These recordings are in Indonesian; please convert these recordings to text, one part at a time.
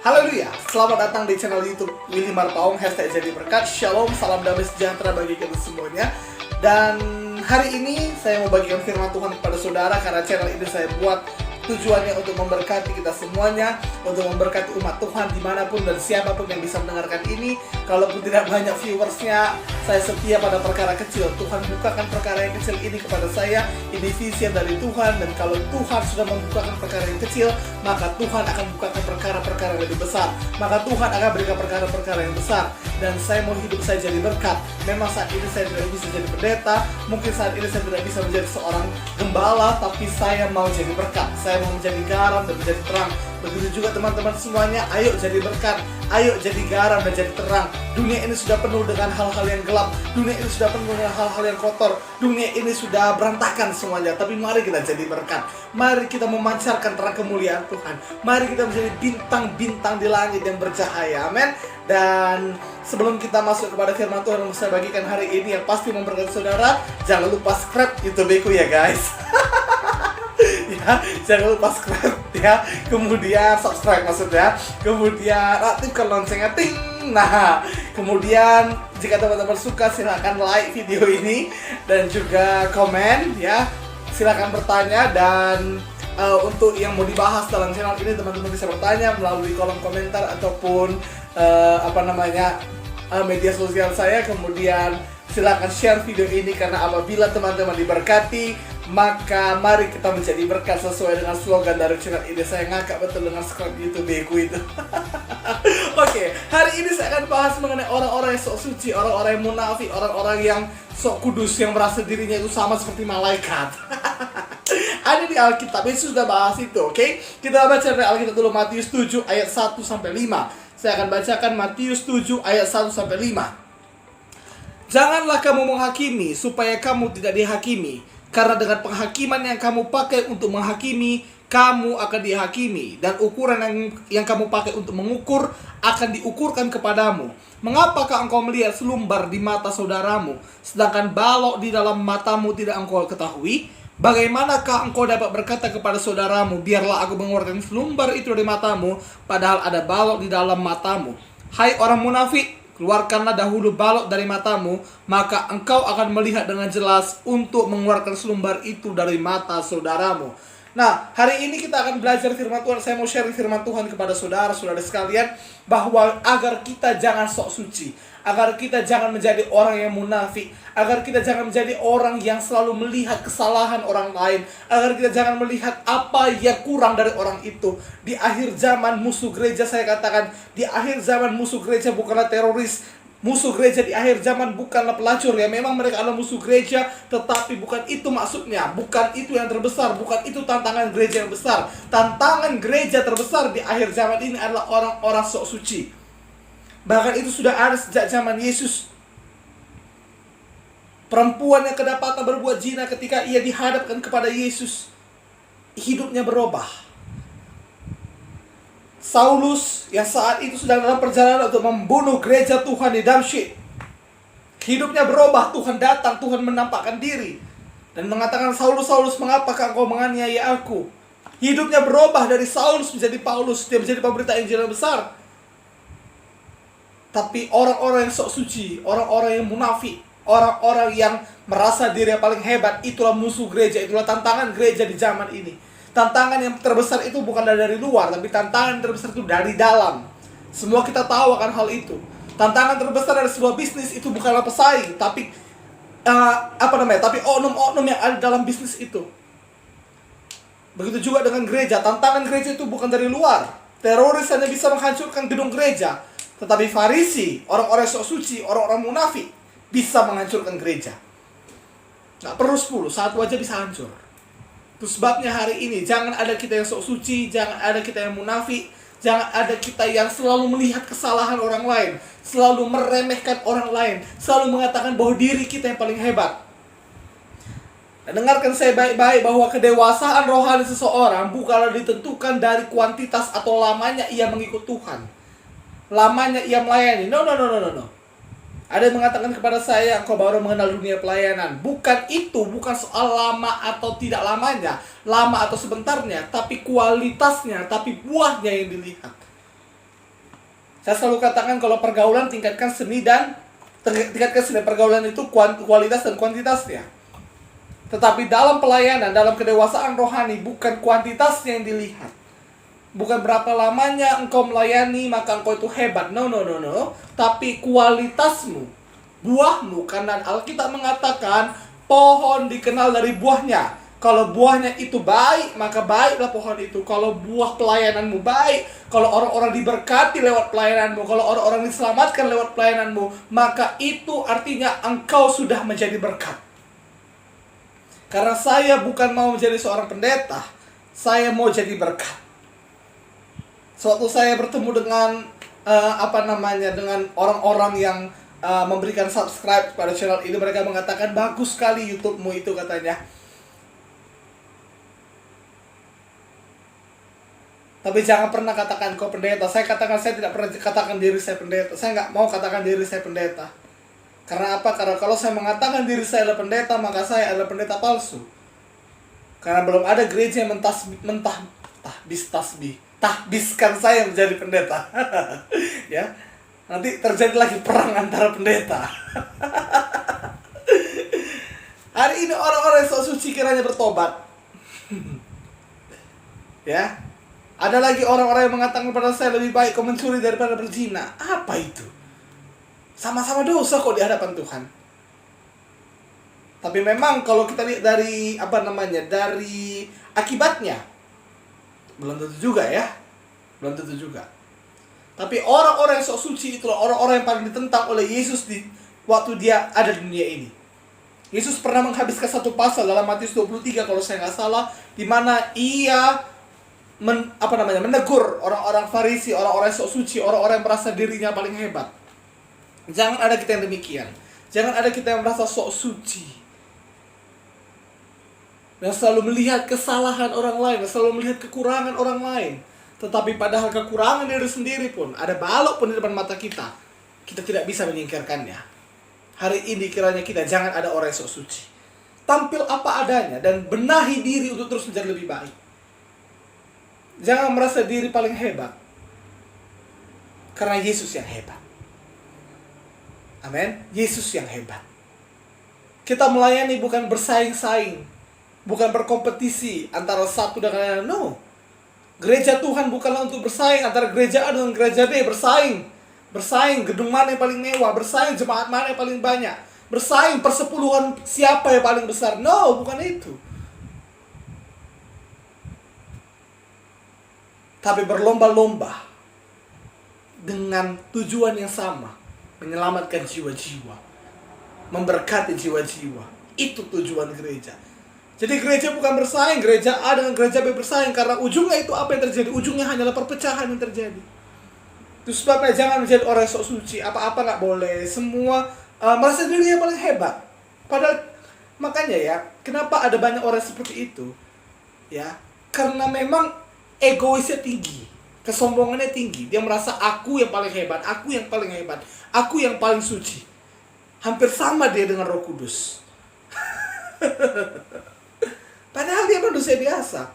Haleluya, selamat datang di channel YouTube Willy Marpaung, hashtag jadi berkat. Shalom, salam damai sejahtera bagi kita semuanya. Dan hari ini saya mau bagikan firman Tuhan kepada saudara, karena channel ini saya buat tujuannya untuk memberkati kita semuanya, untuk memberkati umat Tuhan dimanapun dan siapapun yang bisa mendengarkan ini. Kalaupun tidak banyak viewersnya, saya setia pada perkara kecil. Tuhan bukakan perkara yang kecil ini kepada saya. Ini vision dari Tuhan, dan kalau Tuhan sudah membukakan perkara yang kecil, maka Tuhan akan bukakan perkara-perkara yang lebih besar. Maka Tuhan akan berikan perkara-perkara yang besar. Dan saya mau hidup saya jadi berkat. Memang saat ini saya tidak bisa jadi pendeta, mungkin saat ini saya tidak bisa menjadi seorang gembala, tapi saya mau jadi berkat. Saya mau menjadi garam dan menjadi terang. Begitu juga teman-teman semuanya, ayo jadi berkat, ayo jadi garam dan jadi terang. Dunia ini sudah penuh dengan hal-hal yang gelap, dunia ini sudah penuh dengan hal-hal yang kotor, dunia ini sudah berantakan semuanya. Tapi mari kita jadi berkat, mari kita memancarkan terang kemuliaan Tuhan, mari kita menjadi bintang-bintang di langit yang bercahaya, amin. Dan sebelum kita masuk kepada firman Tuhan yang saya bagikan hari ini, yang pasti memberkati saudara, jangan lupa subscribe YouTube-ku ya guys. Ya, jangan lupa subscribe ya, kemudian subscribe maksudnya, kemudian aktifkan loncengnya, ting. Nah, kemudian jika teman-teman suka silahkan like video ini dan juga komen ya, silahkan bertanya. Dan untuk yang mau dibahas dalam channel ini, teman-teman bisa bertanya melalui kolom komentar ataupun media sosial saya. Kemudian silakan share video ini, karena apabila teman-teman diberkati, maka mari kita menjadi berkat sesuai dengan slogan dari channel ini. Saya ngakak betul dengan subscribe YouTube-ku itu. Oke, hari ini saya akan bahas mengenai orang-orang yang sok suci, orang-orang yang munafik, orang-orang yang sok kudus, yang merasa dirinya itu sama seperti malaikat. Ada di Alkitab, Yesus sudah bahas itu, oke? Kita baca dari Alkitab dulu, Matius 7 ayat 1-5. Saya akan bacakan Matius 7 ayat 1-5. Janganlah kamu menghakimi supaya kamu tidak dihakimi, karena dengan penghakiman yang kamu pakai untuk menghakimi, kamu akan dihakimi, dan ukuran yang kamu pakai untuk mengukur akan diukurkan kepadamu. Mengapakah engkau melihat selumbar di mata saudaramu, sedangkan balok di dalam matamu tidak engkau ketahui? Bagaimanakah engkau dapat berkata kepada saudaramu, biarlah aku mengeluarkan selumbar itu dari matamu, padahal ada balok di dalam matamu? Hai orang munafik, keluarkanlah dahulu balok dari matamu, maka engkau akan melihat dengan jelas untuk mengeluarkan selumbar itu dari mata saudaramu. Nah, hari ini kita akan belajar firman Tuhan. Saya mau share firman Tuhan kepada saudara-saudara sekalian, bahwa agar kita jangan sok suci, agar kita jangan menjadi orang yang munafik, agar kita jangan menjadi orang yang selalu melihat kesalahan orang lain, agar kita jangan melihat apa yang kurang dari orang itu. Di akhir zaman musuh gereja, saya katakan, di akhir zaman musuh gereja bukanlah teroris. Musuh gereja di akhir zaman bukanlah pelacur. Ya, memang mereka adalah musuh gereja, tetapi bukan itu maksudnya, bukan itu yang terbesar, bukan itu tantangan gereja yang besar. Tantangan gereja terbesar di akhir zaman ini adalah orang-orang sok suci. Bahkan itu sudah ada sejak zaman Yesus. Perempuan yang kedapatan berbuat zina, ketika ia dihadapkan kepada Yesus, hidupnya berubah. Saulus yang saat itu sedang dalam perjalanan untuk membunuh gereja Tuhan di Damsyik, hidupnya berubah. Tuhan datang, Tuhan menampakkan diri dan mengatakan, Saulus, Saulus, mengapakah engkau menganiaya aku? Hidupnya berubah dari Saulus menjadi Paulus. Dia menjadi pemberita Injil yang besar. Tapi orang-orang yang sok suci, orang-orang yang munafik, orang-orang yang merasa diri yang paling hebat, itulah musuh gereja, itulah tantangan gereja di zaman ini. Tantangan yang terbesar itu bukan dari luar, tapi tantangan terbesar itu dari dalam. Semua kita tahu akan hal itu. Tantangan terbesar dari sebuah bisnis itu bukanlah pesaing, tapi tapi oknum-oknum yang ada dalam bisnis itu. Begitu juga dengan gereja. Tantangan gereja itu bukan dari luar. Teroris hanya bisa menghancurkan gedung gereja, tetapi Farisi, orang-orang sok suci, orang-orang munafik, bisa menghancurkan gereja. Nggak perlu 10, satu aja bisa hancur. Itu sebabnya hari ini jangan ada kita yang sok suci, jangan ada kita yang munafik, jangan ada kita yang selalu melihat kesalahan orang lain, selalu meremehkan orang lain, selalu mengatakan bahwa diri kita yang paling hebat. Dan dengarkan saya baik-baik, bahwa kedewasaan rohani seseorang bukanlah ditentukan dari kuantitas atau lamanya ia mengikut Tuhan, lamanya ia melayani. No. Ada yang mengatakan kepada saya, engkau baru mengenal dunia pelayanan. Bukan itu, bukan soal lama atau tidak lamanya, lama atau sebentarnya, tapi kualitasnya, tapi buahnya yang dilihat. Saya selalu katakan kalau pergaulan tingkatkan seni pergaulan itu kualitas dan kuantitasnya. Tetapi dalam pelayanan, dalam kedewasaan rohani, bukan kuantitasnya yang dilihat. Bukan berapa lamanya engkau melayani maka engkau itu hebat. No. Tapi kualitasmu, buahmu. Karena Alkitab mengatakan pohon dikenal dari buahnya. Kalau buahnya itu baik, maka baiklah pohon itu. Kalau buah pelayananmu baik, kalau orang-orang diberkati lewat pelayananmu, kalau orang-orang diselamatkan lewat pelayananmu, maka itu artinya engkau sudah menjadi berkat. Karena saya bukan mau menjadi seorang pendeta, saya mau jadi berkat. Suatu saya bertemu dengan dengan orang-orang yang memberikan subscribe pada channel ini, mereka mengatakan bagus sekali YouTube-mu itu katanya. Tapi jangan pernah katakan kau pendeta. Saya tidak pernah katakan diri saya pendeta. Saya nggak mau katakan diri saya pendeta. Karena apa? Karena kalau saya mengatakan diri saya adalah pendeta, maka saya adalah pendeta palsu. Karena belum ada gereja yang tahbiskan saya menjadi pendeta. Ya, nanti terjadi lagi perang antara pendeta. Hari ini orang-orang yang sok suci kiranya bertobat. Ya. Ada lagi orang-orang yang mengatakan kepada saya lebih baik kau mencuri daripada berzina. Apa itu? Sama-sama dosa kok di hadapan Tuhan. Tapi memang kalau kita lihat dari dari akibatnya, belum tentu juga ya. Belum tentu juga. Tapi orang-orang yang sok suci itulah orang-orang yang paling ditentang oleh Yesus di waktu dia ada di dunia ini. Yesus pernah menghabiskan satu pasal dalam Matius 23 kalau saya nggak salah, di mana ia menegur orang-orang Farisi, orang-orang sok suci, orang-orang yang merasa dirinya paling hebat. Jangan ada kita yang demikian. Jangan ada kita yang merasa sok suci, yang selalu melihat kesalahan orang lain, yang selalu melihat kekurangan orang lain. Tetapi padahal kekurangan diri sendiri pun, ada balok pun di depan mata kita, kita tidak bisa menyingkirkannya. Hari ini kiranya kita jangan ada orang yang sok suci. Tampil apa adanya dan benahi diri untuk terus menjadi lebih baik. Jangan merasa diri paling hebat, karena Yesus yang hebat. Amin. Yesus yang hebat. Kita melayani bukan bersaing-saing, bukan berkompetisi antara satu dengan lain. No. Gereja Tuhan bukanlah untuk bersaing antara gereja A dengan gereja B. Bersaing gedung mana yang paling mewah, bersaing jemaat mana yang paling banyak, bersaing persepuluhan siapa yang paling besar. No, bukan itu. Tapi berlomba-lomba dengan tujuan yang sama, menyelamatkan jiwa-jiwa, memberkati jiwa-jiwa. Itu tujuan gereja. Jadi gereja bukan bersaing, gereja A dengan gereja B bersaing, karena ujungnya itu apa yang terjadi? Ujungnya hanyalah perpecahan yang terjadi. Itu sebabnya jangan menjadi orang yang sok suci, apa-apa nggak boleh, semua merasa dirinya paling hebat. Padahal makanya ya, kenapa ada banyak orang seperti itu? Ya, karena memang egoisnya tinggi, kesombongannya tinggi. Dia merasa aku yang paling hebat, aku yang paling hebat, aku yang paling suci. Hampir sama dia dengan Roh Kudus. Padahal dia manusia biasa.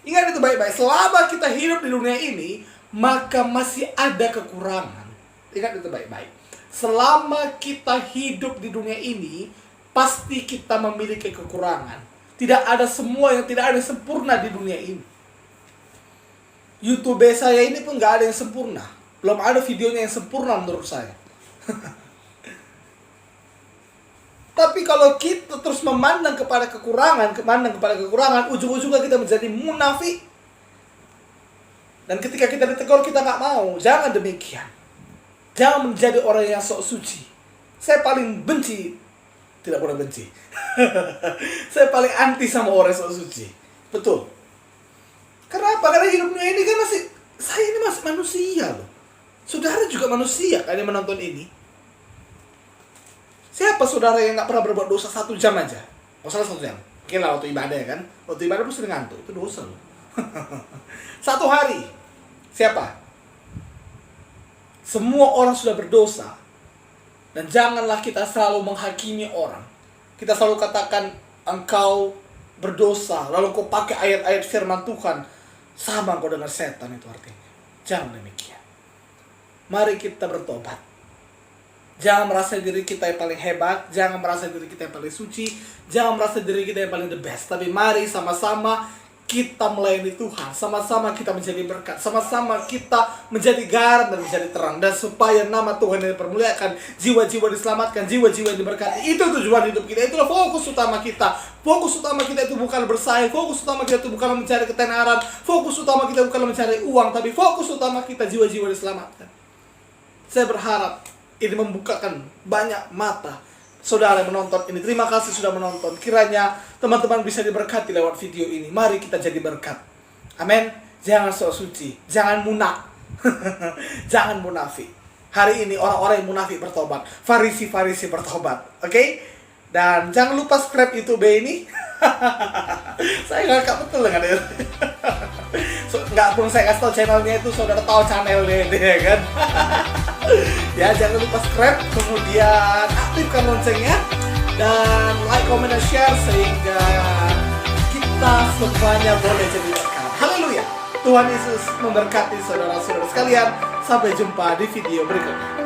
Ingat itu baik-baik. Selama kita hidup di dunia ini, maka masih ada kekurangan. Ingat itu baik-baik. Selama kita hidup di dunia ini, pasti kita memiliki kekurangan. Tidak ada tidak ada yang sempurna di dunia ini. YouTube saya ini pun gak ada yang sempurna. Belum ada videonya yang sempurna menurut saya. Tapi kalau kita terus memandang kepada kekurangan, ujung-ujungnya kita menjadi munafik. Dan ketika kita ditegur, kita gak mau. Jangan demikian. Jangan menjadi orang yang sok suci. Saya paling benci. Tidak boleh benci. Saya paling anti sama orang sok suci. Betul. Kenapa? Karena hidupnya ini kan saya ini masih manusia loh. Saudara juga manusia kan yang menonton ini. Siapa saudara yang gak pernah berbuat dosa 1 jam aja? Masalah 1 jam. Mungkin lah waktu ibadah ya kan. Waktu ibadah pun sering ngantuk. Itu dosa loh. 1 hari. Siapa? Semua orang sudah berdosa. Dan janganlah kita selalu menghakimi orang. Kita selalu katakan engkau berdosa, lalu kau pakai ayat-ayat firman Tuhan. Sama kau dengan setan, itu artinya. Jangan demikian. Mari kita bertobat. Jangan merasa diri kita yang paling hebat, jangan merasa diri kita yang paling suci, jangan merasa diri kita yang paling the best. Tapi mari sama-sama kita melayani Tuhan, sama-sama kita menjadi berkat, sama-sama kita menjadi garam dan menjadi terang. Dan supaya nama Tuhan yang dipermuliakan, jiwa-jiwa diselamatkan, jiwa-jiwa yang diberkati. Itu tujuan hidup kita, itulah fokus utama kita. Fokus utama kita itu bukan bersaing, fokus utama kita itu bukan mencari ketenaran, fokus utama kita bukan mencari uang, tapi fokus utama kita jiwa-jiwa diselamatkan. Saya berharap ini membukakan banyak mata saudara yang menonton ini. Terima kasih sudah menonton. Kiranya teman-teman bisa diberkati lewat video ini. Mari kita jadi berkat. Amin. Jangan sok suci, jangan munafik. Jangan munafik. Hari ini orang-orang yang munafik bertobat, Farisi-farisi bertobat. Oke? Dan jangan lupa subscribe YouTube ini. Saya ngakak betul dengan itu. Nggak pun saya kasih tahu channelnya itu, saudara tahu channelnya itu ya kan. Ya jangan lupa subscribe, kemudian aktifkan loncengnya, dan like, comment, dan share sehingga kita semuanya boleh jadi berkat. Haleluya. Tuhan Yesus memberkati saudara-saudara sekalian. Sampai jumpa di video berikutnya.